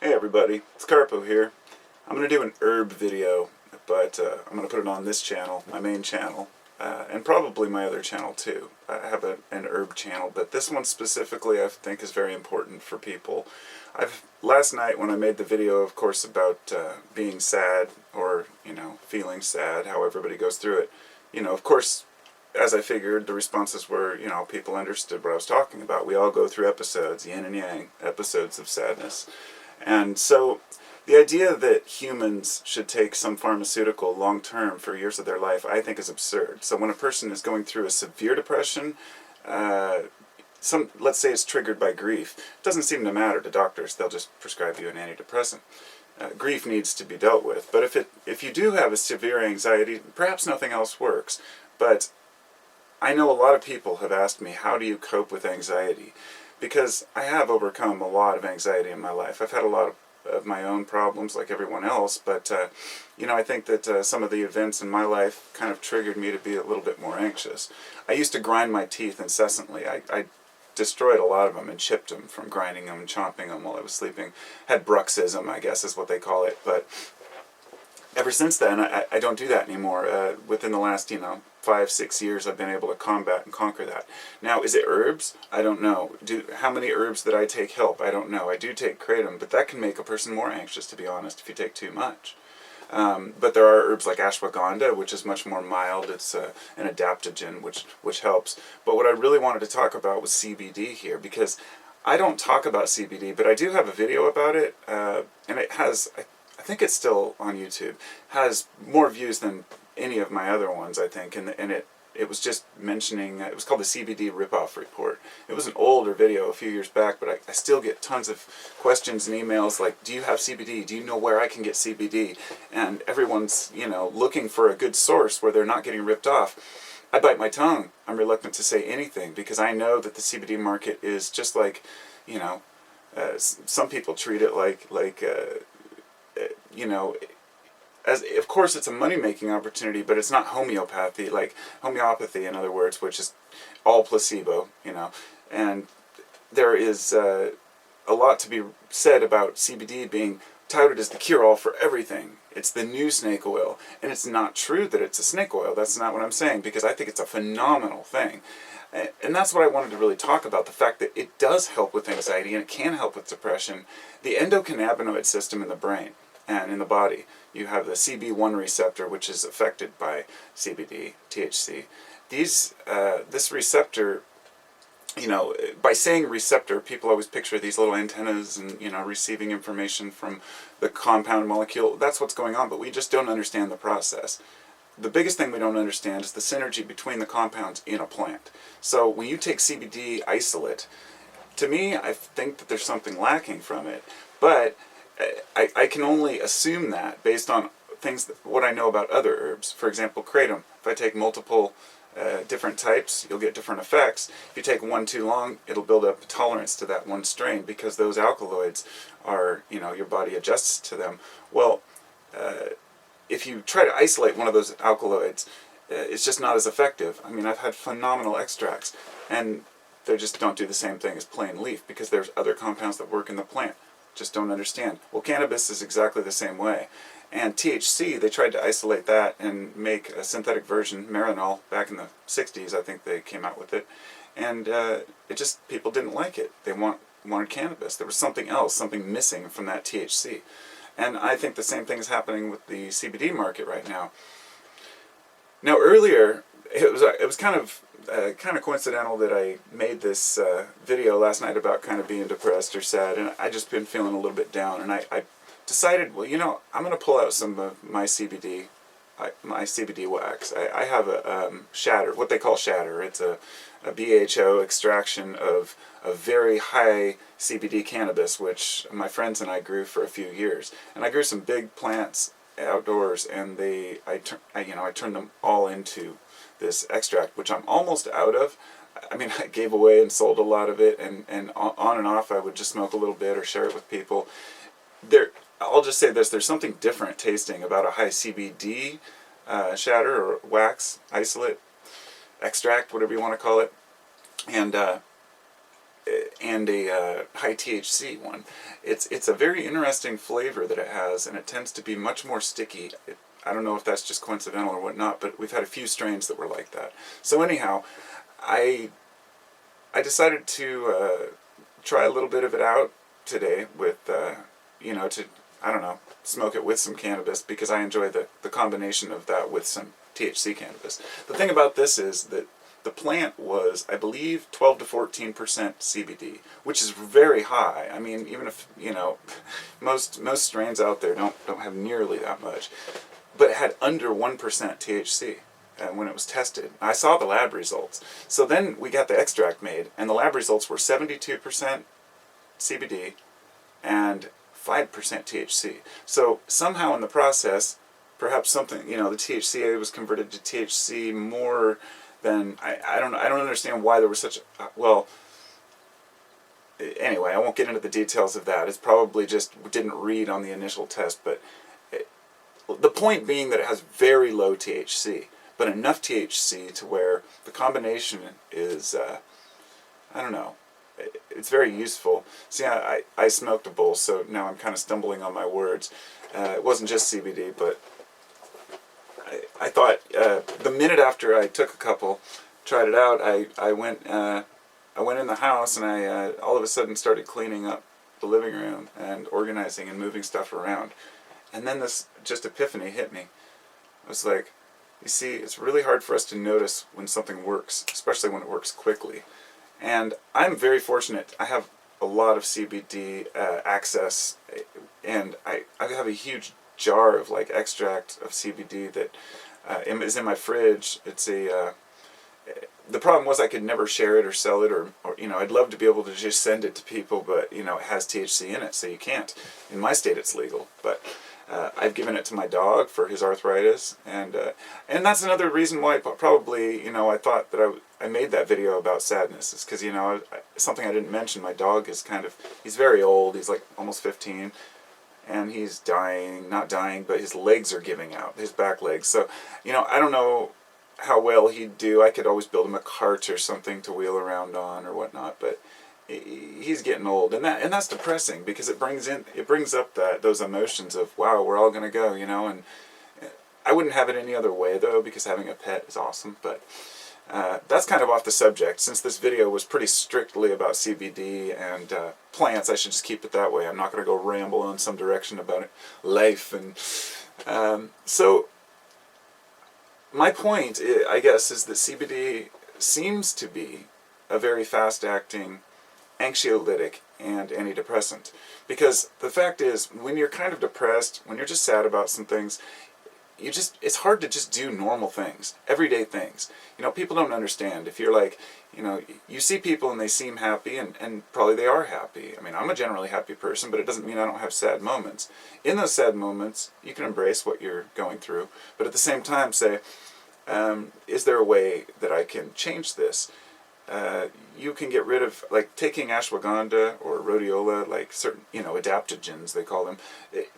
Hey everybody, it's Carpo here. I'm going to do an herb video, but I'm going to put it on this channel, my main channel, and probably my other channel too. I have an herb channel, but this one specifically I think is very important for people. Last night when I made the video, of course, about being sad or, feeling sad, how everybody goes through it, of course, as I figured, the responses were, people understood what I was talking about. We all go through episodes, yin and yang, episodes of sadness. And so the idea that humans should take some pharmaceutical long term for years of their life, I think is absurd. So when a person is going through a severe depression, let's say it's triggered by grief, it doesn't seem to matter to doctors. They'll just prescribe you an antidepressant. Grief needs to be dealt with. But if you do have a severe anxiety, perhaps nothing else works. But I know a lot of people have asked me, how do you cope with anxiety? Because I have overcome a lot of anxiety in my life. I've had a lot of my own problems like everyone else, but I think that some of the events in my life kind of triggered me to be a little bit more anxious. I used to grind my teeth incessantly. I destroyed a lot of them and chipped them from grinding them and chomping them while I was sleeping. Had bruxism, I guess is what they call it, but ever since then, I don't do that anymore. Within the last, 5-6 years, I've been able to combat and conquer that. Now, is it herbs? I don't know. How many herbs that I take help? I don't know. I do take kratom, but that can make a person more anxious, to be honest, if you take too much. But there are herbs like ashwagandha, which is much more mild. It's an adaptogen, which helps. But what I really wanted to talk about was CBD here, because I don't talk about CBD, but I do have a video about it, and it has, I think it's still on YouTube, has more views than any of my other ones, I think, and it was just mentioning, it was called the CBD Ripoff Report. It was an older video a few years back, but I still get tons of questions and emails like, do you have CBD? Do you know where I can get CBD? And everyone's, looking for a good source where they're not getting ripped off. I bite my tongue. I'm reluctant to say anything because I know that the CBD market is just like, some people treat it like as of course it's a money-making opportunity, but it's not homeopathy, like homeopathy, in other words, which is all placebo, and there is a lot to be said about CBD being touted as the cure-all for everything. It's the new snake oil, and it's not true that it's a snake oil. That's not what I'm saying, because I think it's a phenomenal thing. And that's what I wanted to really talk about, the fact that it does help with anxiety and it can help with depression. The endocannabinoid system in the brain and in the body, you have the CB1 receptor, which is affected by CBD, THC. This receptor, by saying receptor, people always picture these little antennas and, receiving information from the compound molecule. That's what's going on, but we just don't understand the process. The biggest thing we don't understand is the synergy between the compounds in a plant. So when you take CBD isolate, to me, I think that there's something lacking from it, but I can only assume that based on what I know about other herbs. For example, kratom. If I take multiple different types, you'll get different effects. If you take one too long, it'll build up a tolerance to that one strain because those alkaloids are, your body adjusts to them. Well, if you try to isolate one of those alkaloids, it's just not as effective. I mean, I've had phenomenal extracts, and they just don't do the same thing as plain leaf because there's other compounds that work in the plant. Just don't understand. Well, cannabis is exactly the same way. And THC, they tried to isolate that and make a synthetic version, Marinol, back in the 60s, I think they came out with it. And people didn't like it. They wanted cannabis. There was something else, something missing from that THC. And I think the same thing is happening with the CBD market right now. Now, earlier, it was kind of coincidental that I made this video last night about kind of being depressed or sad, and I just been feeling a little bit down, and I decided, well, I'm going to pull out some of my CBD wax. I have a shatter, what they call shatter. It's a BHO extraction of a very high CBD cannabis, which my friends and I grew for a few years, and I grew some big plants outdoors, and I turned them all into this extract, which I'm almost out of. I mean, I gave away and sold a lot of it, and on and off I would just smoke a little bit or share it with people. I'll just say this, there's something different tasting about a high CBD shatter or wax, isolate, extract, whatever you want to call it. And and a high THC one. It's a very interesting flavor that it has, and it tends to be much more sticky. I don't know if that's just coincidental or whatnot, but we've had a few strains that were like that. So anyhow, I decided to try a little bit of it out today with, I don't know, smoke it with some cannabis, because I enjoy the combination of that with some THC cannabis. The thing about this is that the plant was, I believe, 12 to 14% CBD, which is very high. I mean, even if, most strains out there don't have nearly that much. But it had under 1% THC when it was tested. I saw the lab results. So then we got the extract made, and the lab results were 72% CBD and 5% THC. So somehow in the process, perhaps something, the THCA was converted to THC more than, I don't understand why there was such anyway, I won't get into the details of that. It's probably just didn't read on the initial test, but the point being that it has very low THC, but enough THC to where the combination is, it's very useful. See, I smoked a bowl, so now I'm kind of stumbling on my words. It wasn't just CBD, but I thought the minute after I took a couple, tried it out, I went in the house, and I all of a sudden started cleaning up the living room and organizing and moving stuff around. And then this just epiphany hit me. I was like, you see, it's really hard for us to notice when something works, especially when it works quickly. And I'm very fortunate. I have a lot of CBD access, and I have a huge jar of extract of CBD that is in my fridge. It's the problem was I could never share it or sell it, or I'd love to be able to just send it to people, but it has THC in it, so you can't. In my state, it's legal, but I've given it to my dog for his arthritis, and that's another reason why probably I thought that I made that video about sadness, is because something I didn't mention. My dog is he's very old. He's almost 15, and he's not dying, but his legs are giving out, his back legs. So I don't know how well he'd do. I could always build him a cart or something to wheel around on or whatnot, but he's getting old, and that's depressing, because it brings up those emotions of, wow, we're all gonna go, and I wouldn't have it any other way though, because having a pet is awesome. But that's kind of off the subject. Since this video was pretty strictly about CBD and plants, I should just keep it that way. I'm not gonna go ramble in some direction about it, life, and so my point, I guess, is that CBD seems to be a very fast-acting anxiolytic and antidepressant. Because the fact is, when you're kind of depressed, when you're just sad about some things, it's hard to just do normal things, everyday things. People don't understand. If you're you see people and they seem happy, and probably they are happy. I mean, I'm a generally happy person, but it doesn't mean I don't have sad moments. In those sad moments, you can embrace what you're going through, but at the same time say, is there a way that I can change this? You can get rid of, taking ashwagandha or rhodiola, certain, adaptogens, they call them.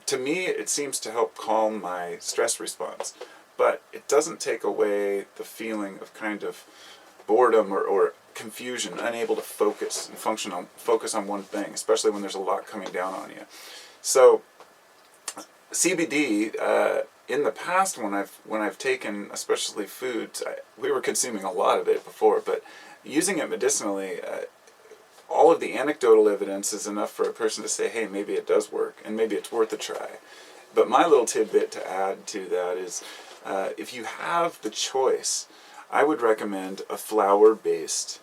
To me, it seems to help calm my stress response. But it doesn't take away the feeling of kind of boredom or confusion, unable to focus and focus on one thing, especially when there's a lot coming down on you. So, CBD, in the past, when I've taken, especially foods, we were consuming a lot of it before, but using it medicinally, all of the anecdotal evidence is enough for a person to say, hey, maybe it does work, and maybe it's worth a try. But my little tidbit to add to that is, if you have the choice, I would recommend a flower-based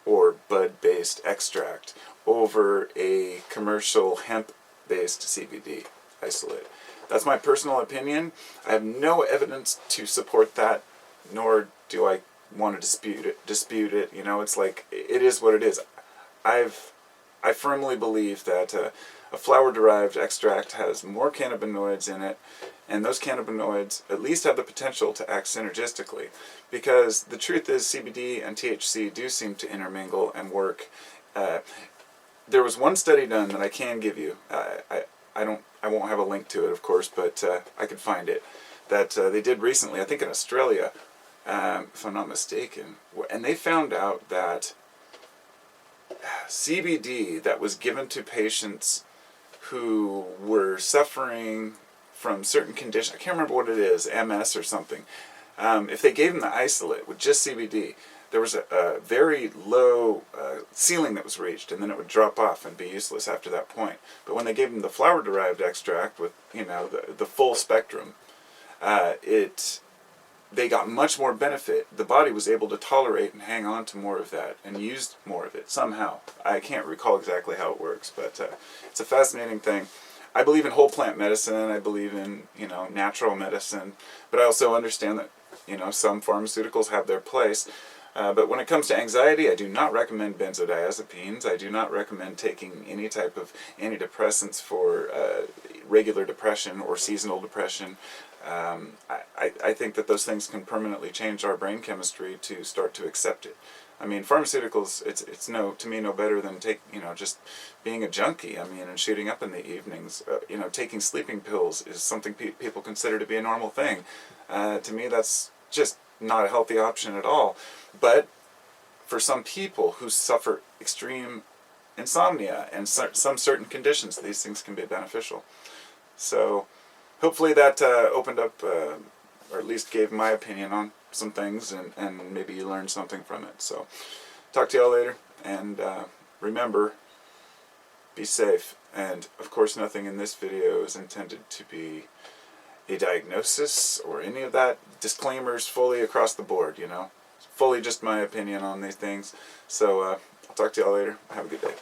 or bud-based extract over a commercial hemp-based CBD isolate. That's my personal opinion. I have no evidence to support that, nor do I want to dispute it. It's it is what it is. I firmly believe that a flower-derived extract has more cannabinoids in it, and those cannabinoids at least have the potential to act synergistically, because the truth is CBD and THC do seem to intermingle and work. There was one study done that I can give you. I won't have a link to it, of course, but I could find it, that they did recently, I think in Australia, if I'm not mistaken, and they found out that CBD that was given to patients who were suffering from certain conditions. I can't remember what it is, MS or something. If they gave them the isolate with just CBD, there was a very low ceiling that was reached, and then it would drop off and be useless after that point. But when they gave them the flower-derived extract with, you know, the full spectrum, they got much more benefit. The body was able to tolerate and hang on to more of that and used more of it somehow. I can't recall exactly how it works, but it's a fascinating thing. I believe in whole plant medicine. I believe in, you know, natural medicine, but I also understand that, you know, some pharmaceuticals have their place. But when it comes to anxiety, I do not recommend benzodiazepines. I do not recommend taking any type of antidepressants for regular depression or seasonal depression. I think that those things can permanently change our brain chemistry to start to accept it. I mean, pharmaceuticals, it's to me no better than just being a junkie. I mean, and shooting up in the evenings. Taking sleeping pills is something people consider to be a normal thing. To me, that's just not a healthy option at all. But for some people who suffer extreme insomnia and some certain conditions, these things can be beneficial. So hopefully that opened up, or at least gave my opinion on some things, and maybe you learned something from it. So talk to y'all later, and remember, be safe. And of course, nothing in this video is intended to be a diagnosis or any of that. Disclaimers fully across the board, fully just my opinion on these things. So I'll talk to y'all later. Have a good day.